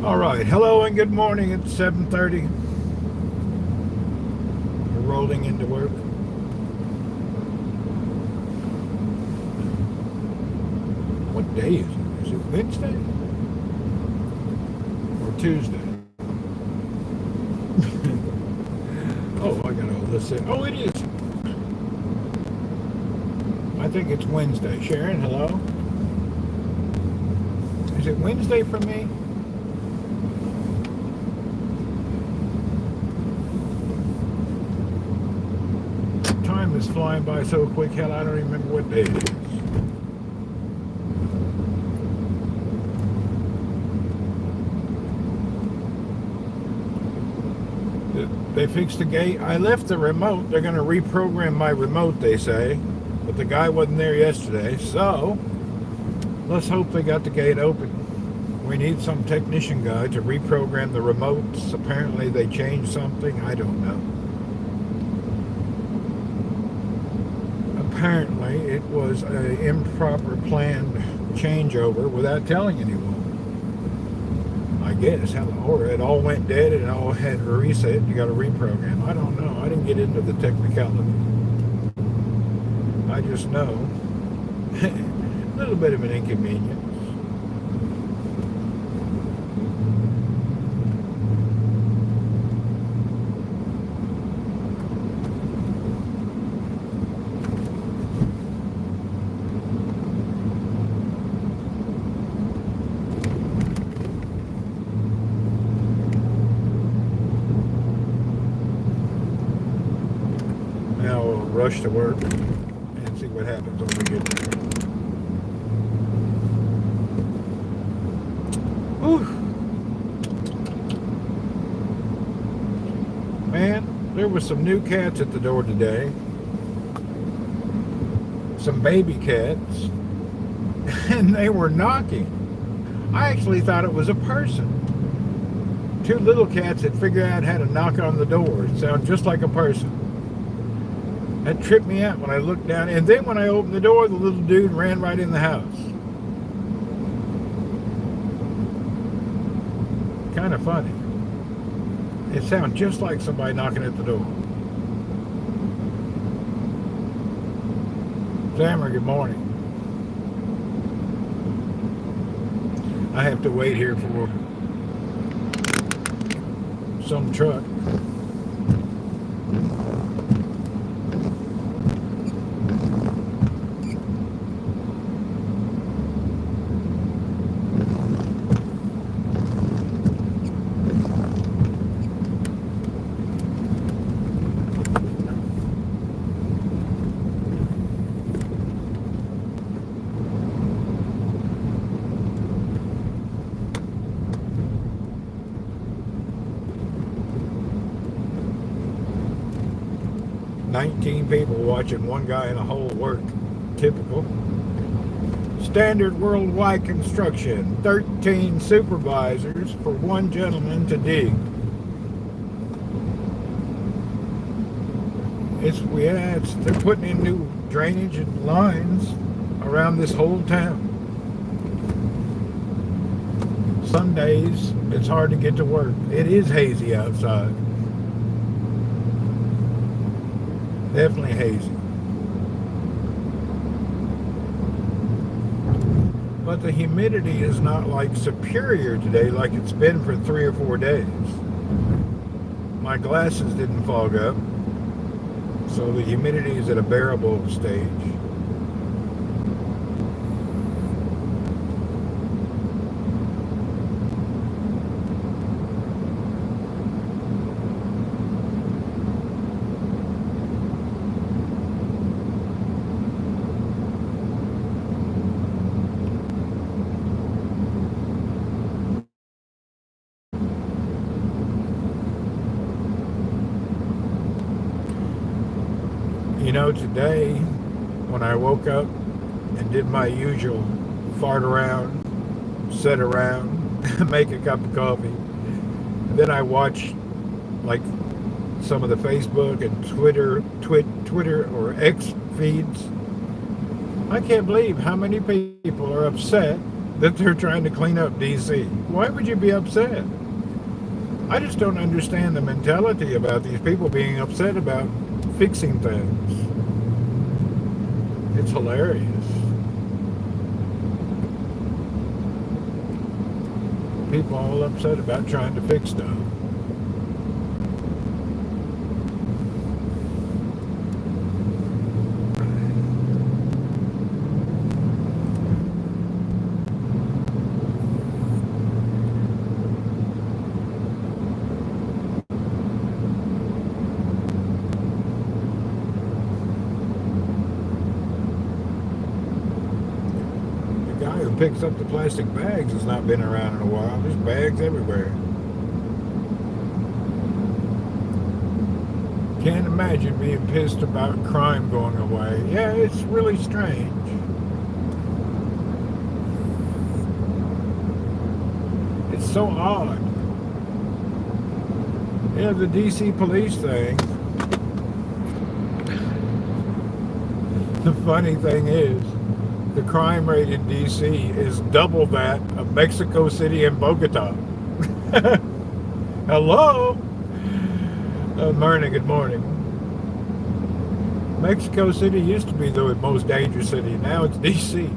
All right, hello and good morning. It's 7:30. We're rolling into work. What day is it? Is it Wednesday or Tuesday? Oh, I got all this in. Oh, it is. I think it's Wednesday. Sharon, hello. Is it Wednesday for me? Time is flying by so quick. Hell, I don't even remember what day it is. They fixed the gate. I left the remote. They're going to reprogram my remote, they say. But the guy wasn't there yesterday. So, let's hope they got the gate open. We need some technician guy to reprogram the remotes. Apparently they changed something. I don't know. Apparently it was an improper planned changeover without telling anyone. I guess, or it all went dead and it all had to reset. You got to reprogram. I don't know. I didn't get into the technicality. I just know a little bit of an inconvenience. Now we'll rush to work and see what happens when we get there. Whew. Man, there was some new cats at the door today. Some baby cats. And they were knocking. I actually thought it was a person. Two little cats had figured out how to knock on the door. It sounded just like a person. That tripped me out when I looked down. And then when I opened the door, the little dude ran right in the house. Kind of funny. It sounded just like somebody knocking at the door. Sammer, good morning. I have to wait here for some truck. People watching one guy in a hole work. Typical. Standard worldwide construction. 13 supervisors for one gentleman to dig. They're putting in new drainage and lines around this whole town. Some days it's hard to get to work. It is hazy outside. Definitely hazy. But the humidity is not like superior today like it's been for 3 or 4 days. My glasses didn't fog up, so the humidity is at a bearable stage. You know, today, when I woke up and did my usual fart around, sit around, make a cup of coffee, and then I watched like some of the Facebook and Twitter or X feeds. I can't believe how many people are upset that they're trying to clean up DC. Why would you be upset? I just don't understand the mentality about these people being upset about fixing things. It's hilarious. People all upset about trying to fix stuff. Picks up the plastic bags has not been around in a while. There's bags everywhere. Can't imagine being pissed about crime going away. Yeah, it's really strange. It's so odd. Yeah, the DC police thing. The funny thing is, the crime rate in DC is double that of Mexico City and Bogota. Hello? Myrna, good morning. Mexico City used to be the most dangerous city. Now it's DC.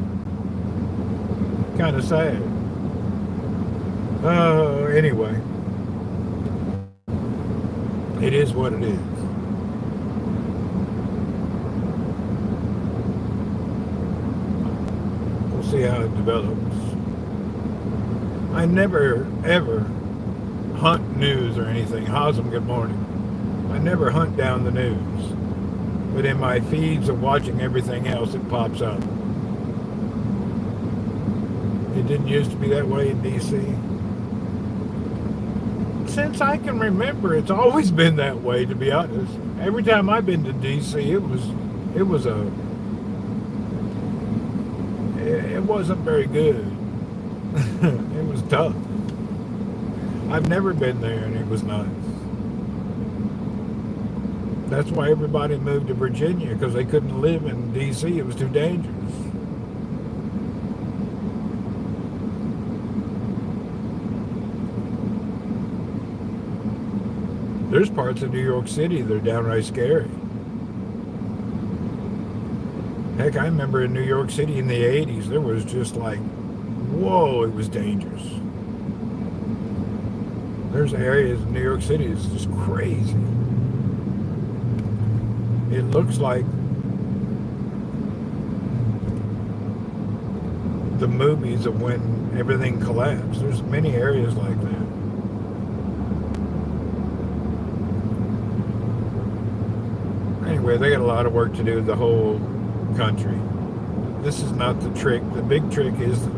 Kind of sad. Anyway. It is what it is. See how it develops. I never ever hunt news or anything. Hasm, good morning. I never hunt down the news, but in my feeds of watching everything else, it pops up. It didn't used to be that way in DC. Since I can remember, it's always been that way, to be honest. Every time I've been to DC, it wasn't very good. It was tough. I've never been there, and it was nice. That's why everybody moved to Virginia, because they couldn't live in D.C. It was too dangerous. There's parts of New York City that are downright scary. Heck, I remember in New York City in the 80s, there was just like, whoa, it was dangerous. There's areas in New York City that's just crazy. It looks like the movies of when everything collapsed. There's many areas like that. Anyway, they got a lot of work to do, the whole country. This is not the trick. The big trick is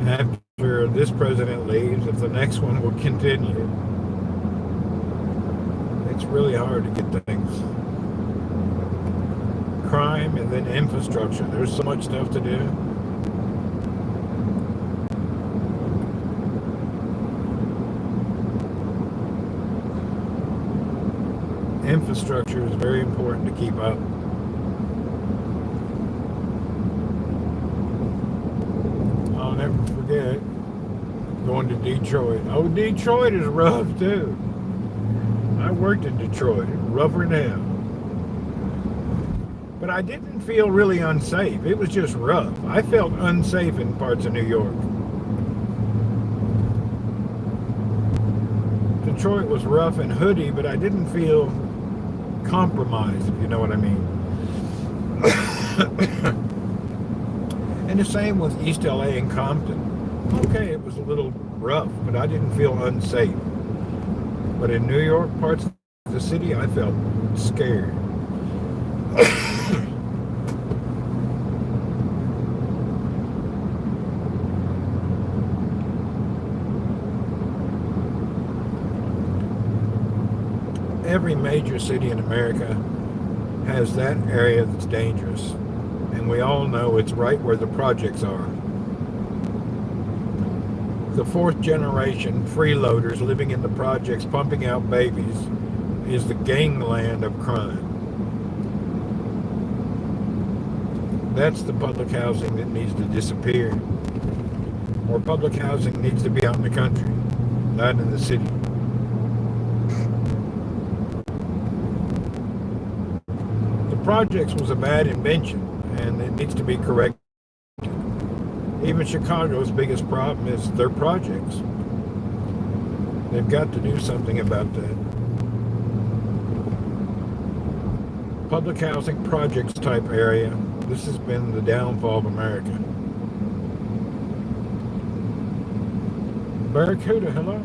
after this president leaves, if the next one will continue. It's really hard to get things. Crime and then infrastructure. There's so much stuff to do. Infrastructure is very important to keep up. I'll never forget going to Detroit. Oh, Detroit is rough too. I worked in Detroit, rougher than hell. But I didn't feel really unsafe. It was just rough. I felt unsafe in parts of New York. Detroit was rough and hoodie, but I didn't feel compromised, if you know what I mean. And the same with East LA and Compton. Okay, it was a little rough, but I didn't feel unsafe. But in New York, parts of the city, I felt scared. Every major city in America has that area that's dangerous. And we all know it's right where the projects are. The fourth generation freeloaders living in the projects pumping out babies is the gangland of crime. That's the public housing that needs to disappear. or public housing needs to be out in the country, not in the city. The projects was a bad invention, and it needs to be corrected. Even Chicago's biggest problem is their projects. They've got to do something about that. Public housing projects type area, this has been the downfall of America. Barracuda, hello?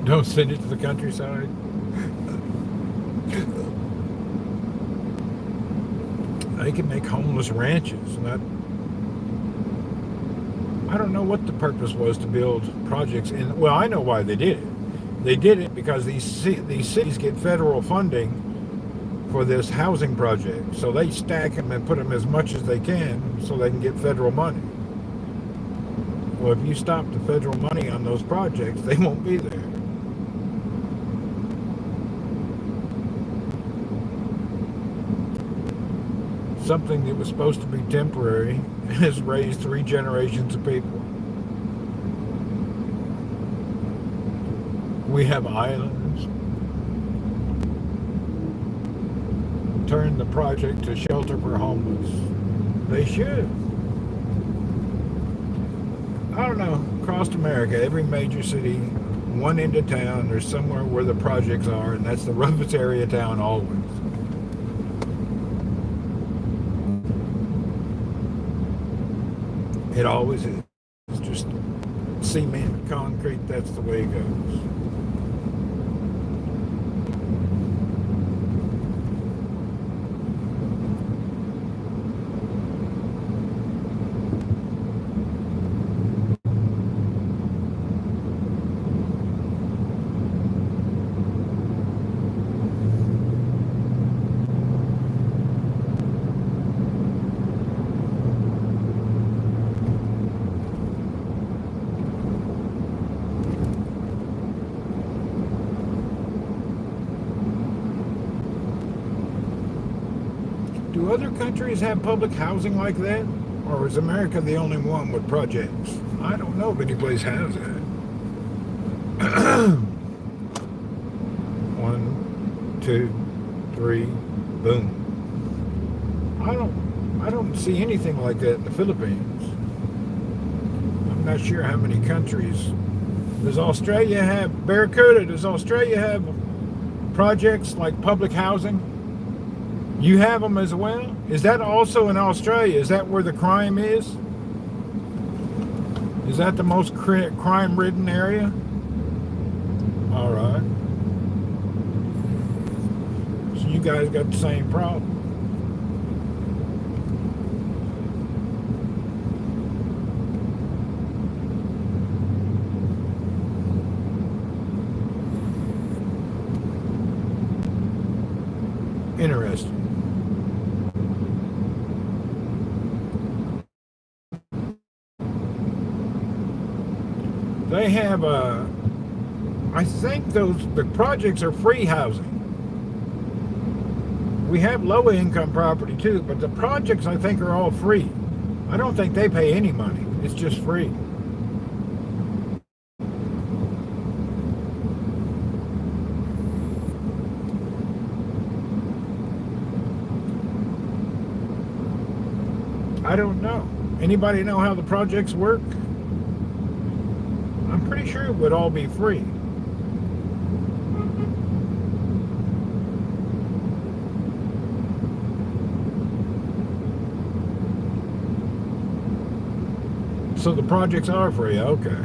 Don't send it to the countryside. They can make homeless ranches. Not, I don't know what the purpose was to build projects in. Well, I know why they did it. They did it because these cities get federal funding for this housing project. So they stack them and put them as much as they can so they can get federal money. Well, if you stop the federal money on those projects, they won't be there. Something that was supposed to be temporary has raised 3 generations of people. We have islands. Turn the project to shelter for homeless. They should. I don't know, across America, every major city, one end of town, there's somewhere where the projects are, and that's the roughest area of town always. It always is. It's just cement, concrete, that's the way it goes. Do other countries have public housing like that? Or is America the only one with projects? I don't know if any place has that. 1, 2, 3, boom. I don't see anything like that in the Philippines. I'm not sure how many countries. Does Australia have, Barracuda, does Australia have projects like public housing? You have them as well? Is that also in Australia? Is that where the crime is? Is that the most crime-ridden area? All right. So you guys got the same problem. Interesting. They have I think the projects are free housing. We have low income property too, but the projects I think are all free. I don't think they pay any money. It's just free. I don't know. Anybody know how the projects work? I'm pretty sure it would all be free. So the projects are free, okay.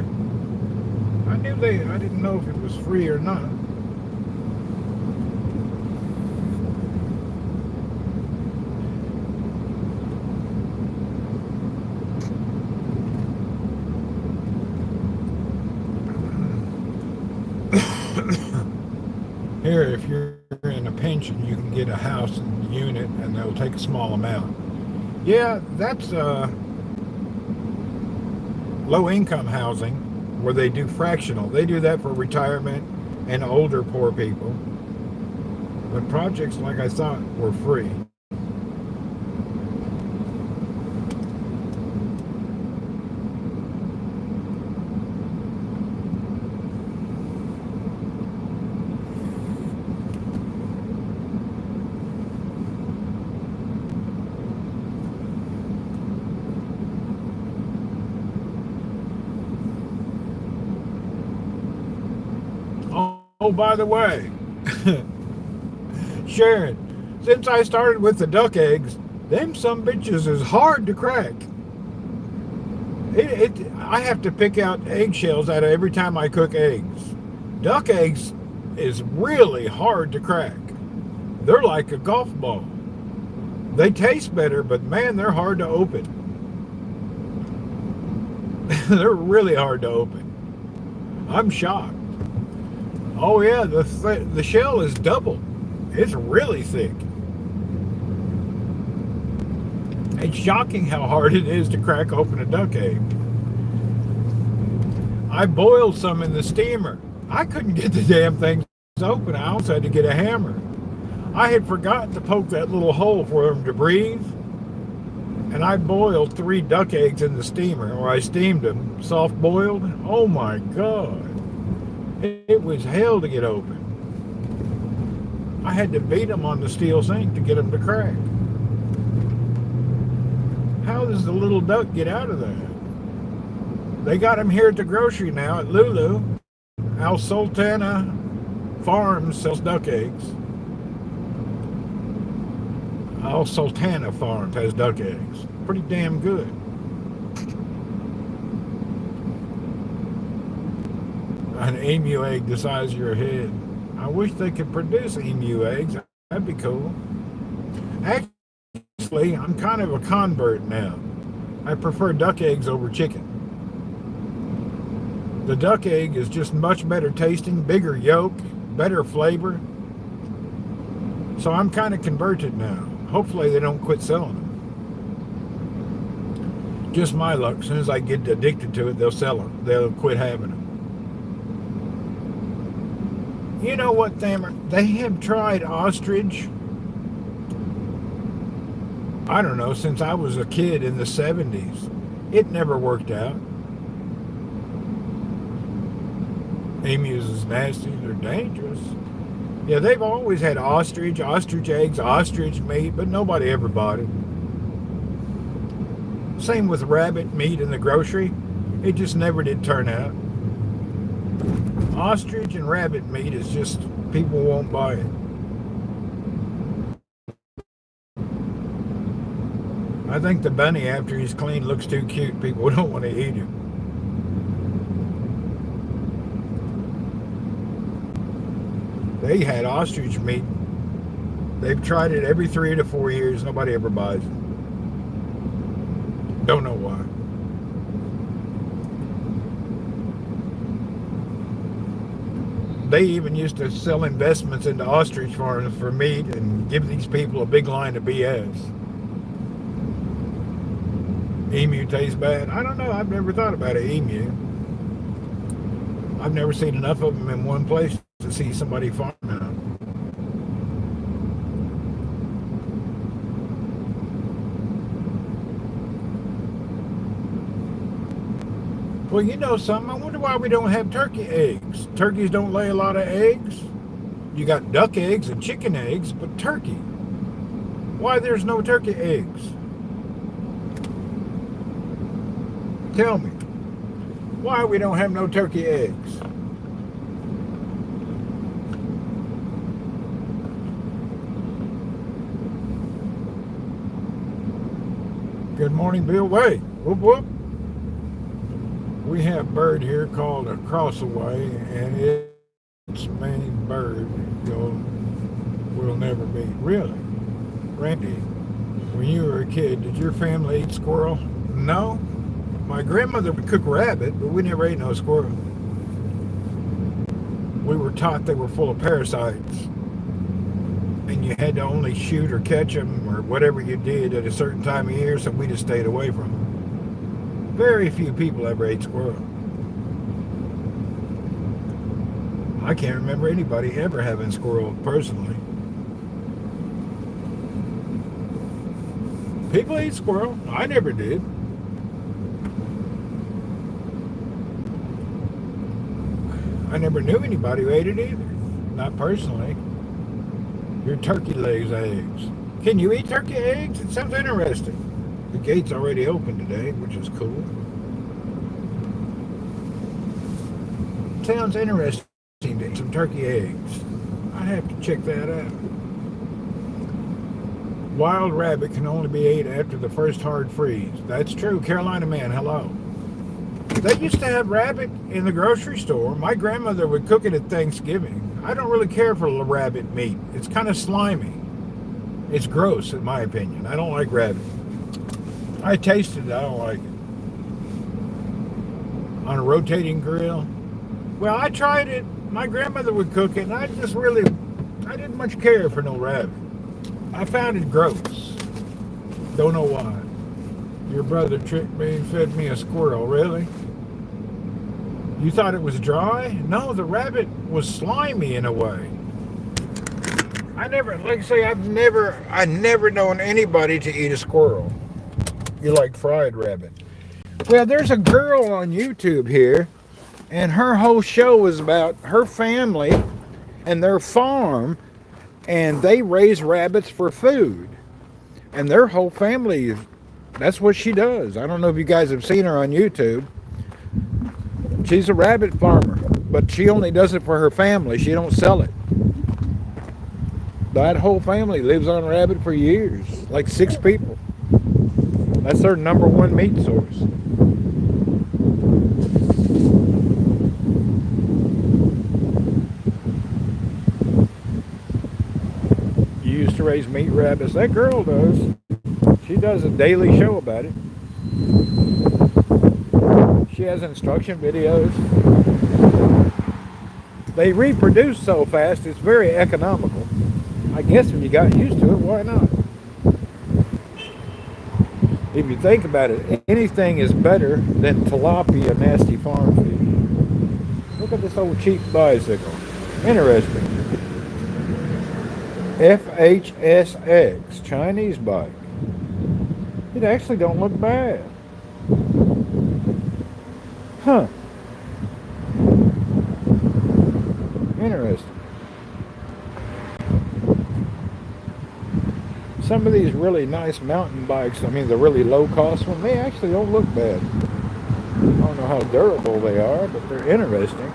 I didn't know if it was free or not. Here, if you're in a pension, you can get a house unit and they'll take a small amount. Yeah, that's low-income housing where they do fractional. They do that for retirement and older poor people. But projects, like I thought, were free. Oh, by the way, Sharon, since I started with the duck eggs, them some bitches is hard to crack. I have to pick out eggshells out of every time I cook eggs. Duck eggs is really hard to crack. They're like a golf ball. They taste better, but man, they're hard to open. They're really hard to open. I'm shocked. Oh yeah, the shell is double. It's really thick. It's shocking how hard it is to crack open a duck egg. I boiled some in the steamer. I couldn't get the damn things open. I also had to get a hammer. I had forgotten to poke that little hole for them to breathe. And I boiled 3 duck eggs in the steamer, or I steamed them, soft boiled. Oh my God. It was hell to get open. I had to beat them on the steel sink to get them to crack. How does the little duck get out of that? They got them here at the grocery now at Lulu. Al Sultana Farms sells duck eggs. Al Sultana Farms has duck eggs. Pretty damn good. An emu egg the size of your head. I wish they could produce emu eggs. That'd be cool. Actually, I'm kind of a convert now. I prefer duck eggs over chicken. The duck egg is just much better tasting, bigger yolk, better flavor. So I'm kind of converted now. Hopefully they don't quit selling them. Just my luck. As soon as I get addicted to it, they'll sell them. They'll quit having them. You know what, Thammer? They have tried ostrich, I don't know, since I was a kid in the 70s. It never worked out. Emus is nasty. They're dangerous. Yeah, they've always had ostrich eggs, ostrich meat, but nobody ever bought it. Same with rabbit meat in the grocery. It just never did turn out. Ostrich and rabbit meat is just, people won't buy it. I think the bunny, after he's clean, looks too cute. People don't want to eat him. They had ostrich meat. They've tried it every 3 to 4 years. Nobody ever buys it. Don't know why. They even used to sell investments into ostrich farms for meat and give these people a big line of BS. Emu tastes bad. I don't know. I've never thought about an emu. I've never seen enough of them in one place to see somebody farm out. Well, you know something? I wonder why we don't have turkey eggs. Turkeys don't lay a lot of eggs. You got duck eggs and chicken eggs, but turkey. Why there's no turkey eggs? Tell me. Why we don't have no turkey eggs? Good morning, Bill. Way. Whoop, whoop. We have a bird here called a crossaway, and its main bird will never be. Really? Randy, when you were a kid, did your family eat squirrel? No. My grandmother would cook rabbit, but we never ate no squirrel. We were taught they were full of parasites, and you had to only shoot or catch them or whatever you did at a certain time of year, so we just stayed away from them. Very few people ever ate squirrel. I can't remember anybody ever having squirrel personally. People eat squirrel. I never did. I never knew anybody who ate it either. Not personally. Your turkey lays eggs. Can you eat turkey eggs? It sounds interesting. The gate's already open today, which is cool. Sounds interesting. Some turkey eggs. I'd have to check that out. Wild rabbit can only be ate after the first hard freeze. That's true. Carolina man, hello. They used to have rabbit in the grocery store. My grandmother would cook it at Thanksgiving. I don't really care for the rabbit meat. It's kind of slimy. It's gross, in my opinion. I don't like rabbit. I tasted it. I don't like it. On a rotating grill. Well, I tried it. My grandmother would cook it, and I didn't much care for no rabbit. I found it gross. Don't know why. Your brother tricked me and fed me a squirrel, really? You thought it was dry? No, the rabbit was slimy in a way. I've never known anybody to eat a squirrel. You like fried rabbit. Well, there's a girl on YouTube here, and her whole show is about her family and their farm, and they raise rabbits for food. And their whole family, that's what she does. I don't know if you guys have seen her on YouTube. She's a rabbit farmer, but she only does it for her family. She don't sell it. That whole family lives on rabbit for years, like 6 people. That's their number one meat source. You used to raise meat rabbits. That girl does. She does a daily show about it. She has instruction videos. They reproduce so fast, it's very economical. I guess if you got used to it, why not? If you think about it, anything is better than tilapia, nasty farm fish. Look at this old cheap bicycle. Interesting. FHSX, Chinese bike. It actually don't look bad. Huh. Interesting. Some of these really nice mountain bikes, I mean the really low cost ones, they actually don't look bad. I don't know how durable they are, but they're interesting.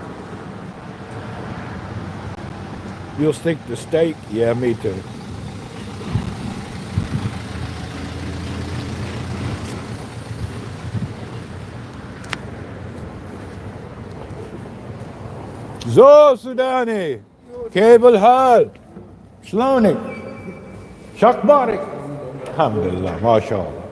You'll stick to steak? Yeah, me too. زو سوداني كيف الحال شلونك شخبارك الحمد لله ما شاء الله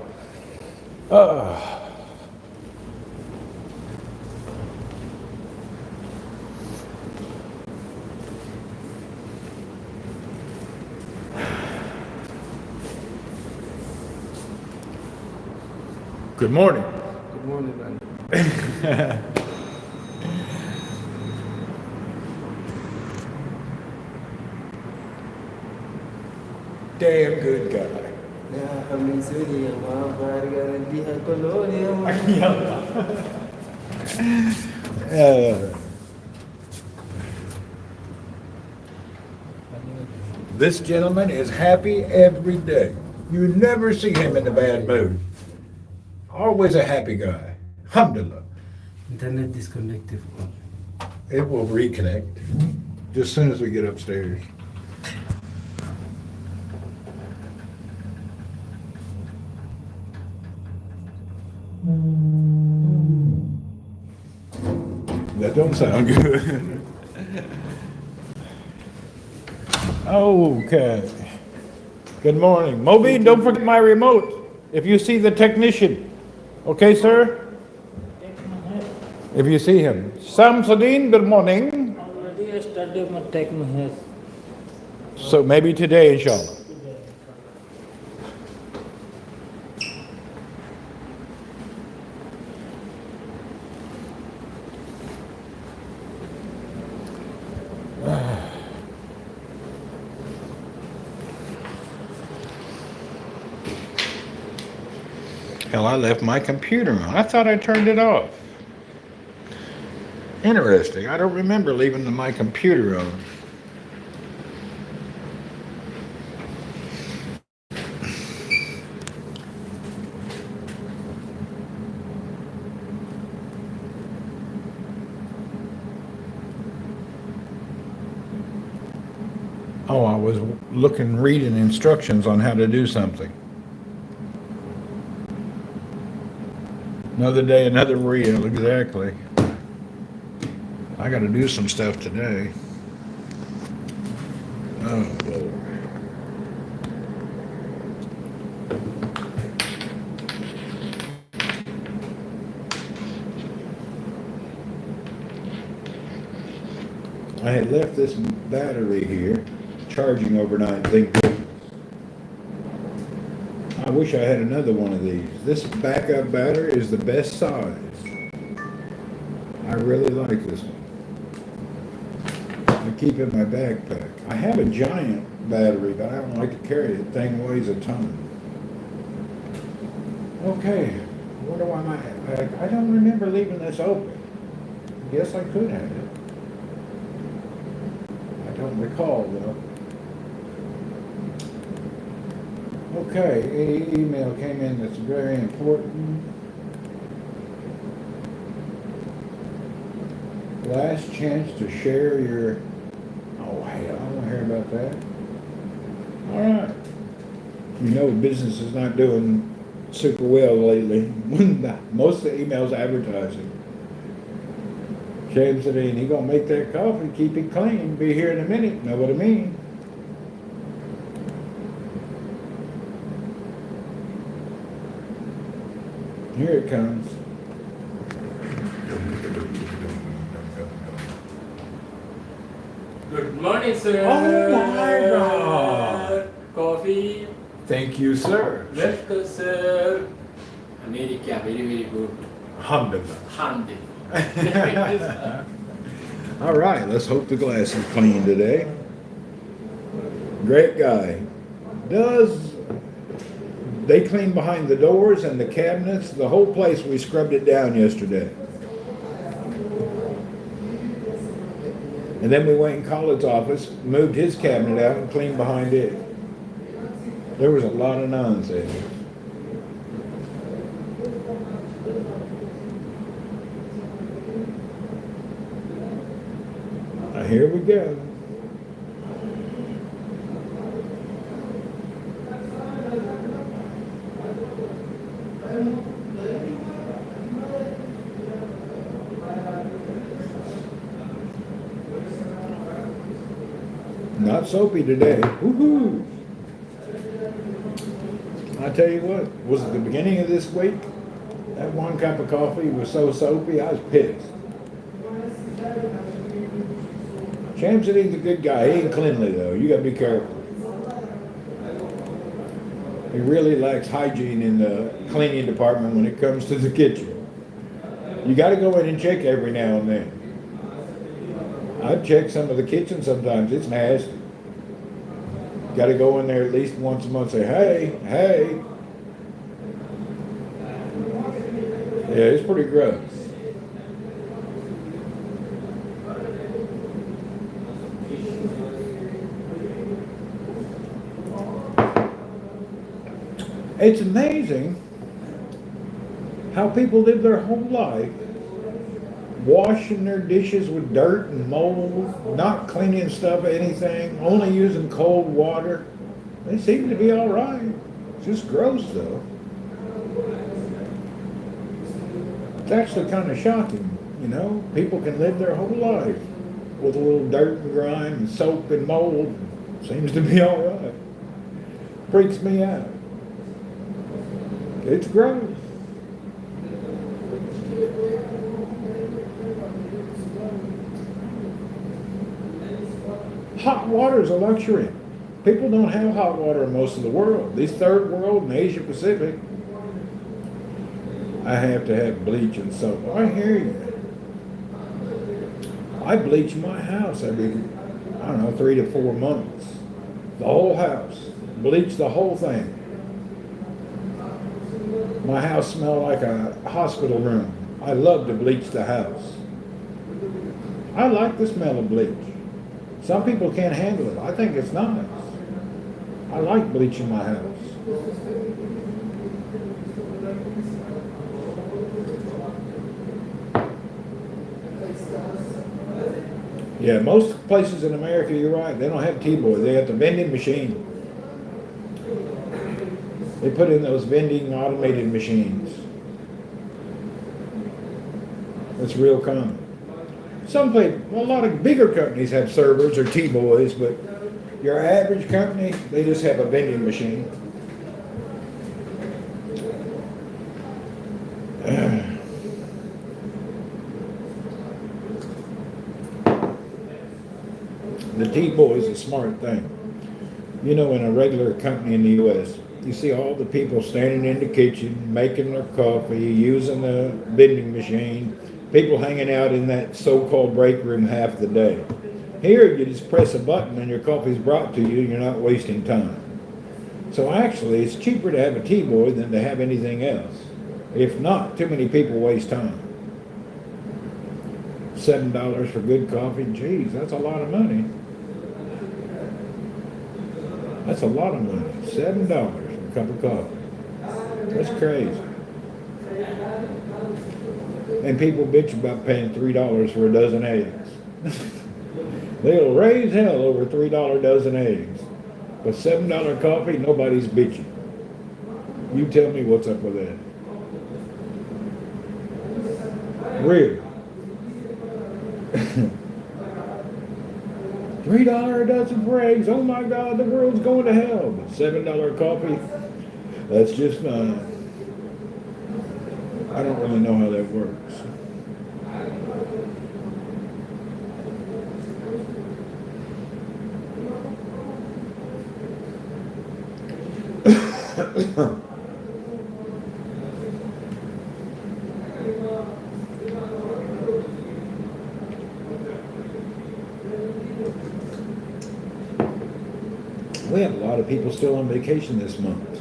Good morning. Good morning, man. Damn good guy. This gentleman is happy every day. You never see him in a bad mood. Always a happy guy. Alhamdulillah. Internet disconnected. It will reconnect just as soon as we get upstairs. That don't sound good. Okay. Good morning. Moby, don't forget my remote if you see the technician. Okay, sir? If you see him. Samsudin, good morning. Already yesterday my take my hair. So maybe today, inshallah. Hell, I left my computer on. I thought I turned it off. Interesting. I don't remember leaving my computer on. Oh, I was reading instructions on how to do something. Another day, another reel, exactly. I got to do some stuff today. Oh, Lord. I had left this battery here charging overnight. Thank goodness. I wish I had another one of these. This backup battery is the best size. I really like this one. I keep it in my backpack. I have a giant battery, but I don't like to carry it. The thing weighs a ton. Okay, where do I have? I don't remember leaving this open. Guess I could have it. I don't recall though. Okay, email came in that's very important. Last chance to share your, oh hell, I don't want to hear about that. All right. You know business is not doing super well lately. Most of the emails advertising. James said, he gonna make that coffee, keep it clean, be here in a minute, know what I mean? Here it comes. Good morning, sir. Oh my God. Coffee. Thank you, sir. Welcome, sir. America, very, very good. Alhamdulillah. Handy. All right, let's hope the glass is clean today. Great guy. They clean behind the doors and the cabinets, the whole place. We scrubbed it down yesterday. And then we went in Colin's office, moved his cabinet out and cleaned behind it. There was a lot of nonsense. Here we go. Not soapy today. Woohoo! I tell you what, was it the beginning of this week? That one cup of coffee was so soapy, I was pissed. James said he's a good guy. He ain't cleanly though. You gotta be careful. He really lacks hygiene in the cleaning department when it comes to the kitchen. You gotta go in and check every now and then. I check some of the kitchen sometimes. It's nasty. Got to go in there at least once a month and say, hey. Yeah, it's pretty gross. It's amazing how people live their whole life washing their dishes with dirt and mold, not cleaning stuff, anything, only using cold water. They seem to be all right. It's just gross though. It's actually kind of shocking, you know? People can live their whole life with a little dirt and grime and soap and mold. Seems to be all right. Freaks me out. It's gross. Hot water is a luxury. People don't have hot water in most of the world. These third world and Asia Pacific, I have to have bleach and soap. I hear you. I bleach my house every, 3 to 4 months. The whole house. Bleach the whole thing. My house smelled like a hospital room. I love to bleach the house. I like the smell of bleach. Some people can't handle it. I think it's nice. I like bleaching my house. Yeah, most places in America, you're right, they don't have T-boys. They got the vending machine. They put in those vending automated machines. That's real common. A lot of bigger companies have servers or T-boys, but your average company, they just have a vending machine. The T-boy is a smart thing. You know, in a regular company in the U.S., you see all the people standing in the kitchen, making their coffee, using the vending machine, people hanging out in that so-called break room half the day. Here, you just press a button and your coffee's brought to you, and you're not wasting time. So actually, it's cheaper to have a T-boy than to have anything else. If not, too many people waste time. $7 for good coffee, geez, that's a lot of money. That's a lot of money. $7 for a cup of coffee. That's crazy. And people bitch about paying $3 for a dozen eggs. They'll raise hell over $3 dozen eggs. But $7 coffee, nobody's bitching. You tell me what's up with that. Really? $3 a dozen for eggs. Oh my God, the world's going to hell. But $7 coffee, that's just fine. I don't really know how that works. We have a lot of people still on vacation this month.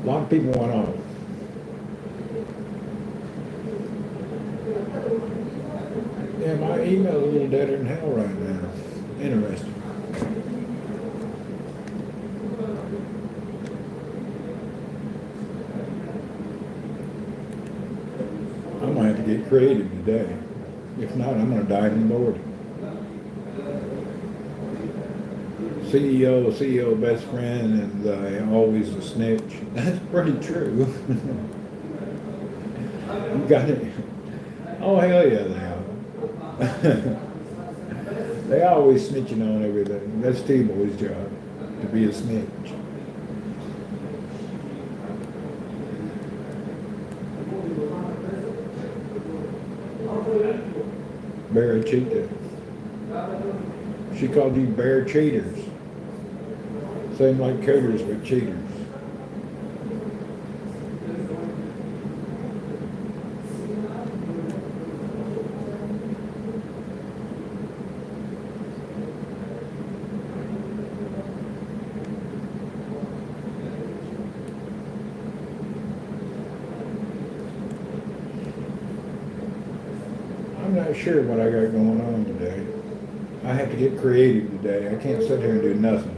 A lot of people went off. Yeah, my email is a little deader than hell right now. Interesting. I might have to get creative today. If not, I'm going to dive in boredom. CEO best friend, and always a snitch. That's pretty true. You got it. Oh, hell yeah, they are. They always snitching on everything. That's T-boy's job, to be a snitch. Bear cheater. She called you bear cheaters. Same like caterers, but cheaters. I'm not sure what I got going on today. I have to get creative today. I can't sit here and do nothing.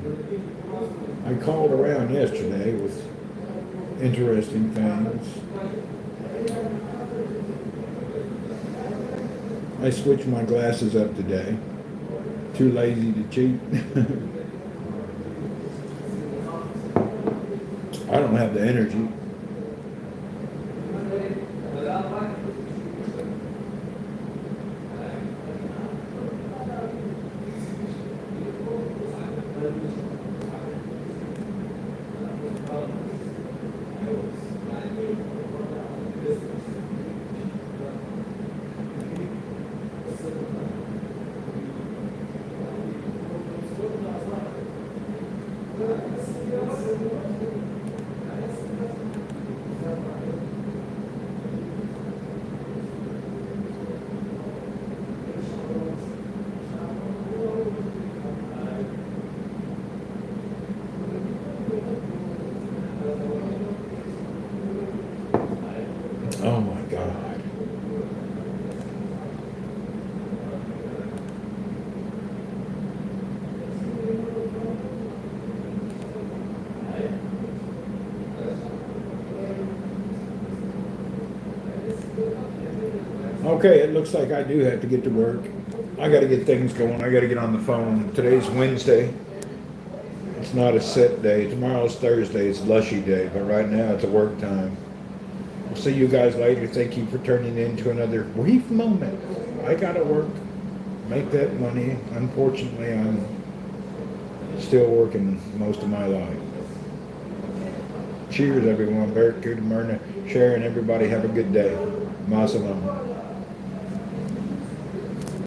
I called around yesterday with interesting things. I switched my glasses up today. Too lazy to cheat. I don't have the energy. Oh my God. Okay, it looks like I do have to get to work. I got to get things going. I got to get on the phone. Today's Wednesday. It's not a sit day. Tomorrow's Thursday. It's lushy day. But right now it's a work time. We'll see you guys later. Thank you for turning into another brief moment. I got to work. Make that money. Unfortunately, I'm still working most of my life. Cheers, everyone. Barracuda, Myrna, Sharon, everybody have a good day. Massimo.